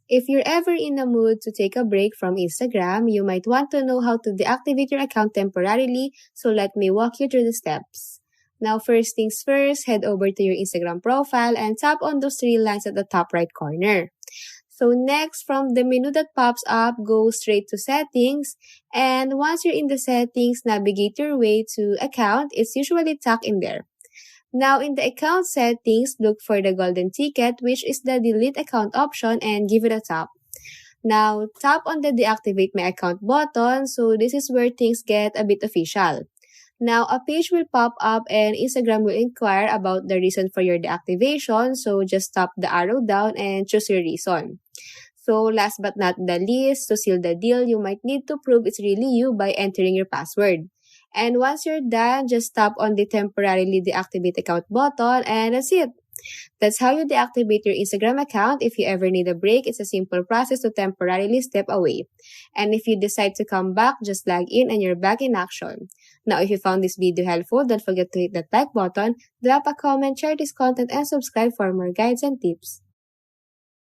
If you're ever in a mood to take a break from Instagram, you might want to know how to deactivate your account temporarily, so let me walk you through the steps. Now, first things first, head over to your Instagram profile and tap on those three lines at the top right corner. So next, from the menu that pops up, go straight to settings, and once you're in the settings, navigate your way to account. It's usually tucked in there. Now, in the account settings, look for the golden ticket, which is the delete account option, and give it a tap. Now, tap on the deactivate my account button, so this is where things get a bit official. Now, a page will pop up and Instagram will inquire about the reason for your deactivation, so just tap the arrow down and choose your reason. So last but not the least, to seal the deal, you might need to prove it's really you by entering your password. And once you're done, just tap on the temporarily deactivate account button and that's it. That's how you deactivate your Instagram account. If you ever need a break, it's a simple process to temporarily step away. And if you decide to come back, just log in and you're back in action. Now, if you found this video helpful, don't forget to hit that like button, drop a comment, share this content, and subscribe for more guides and tips.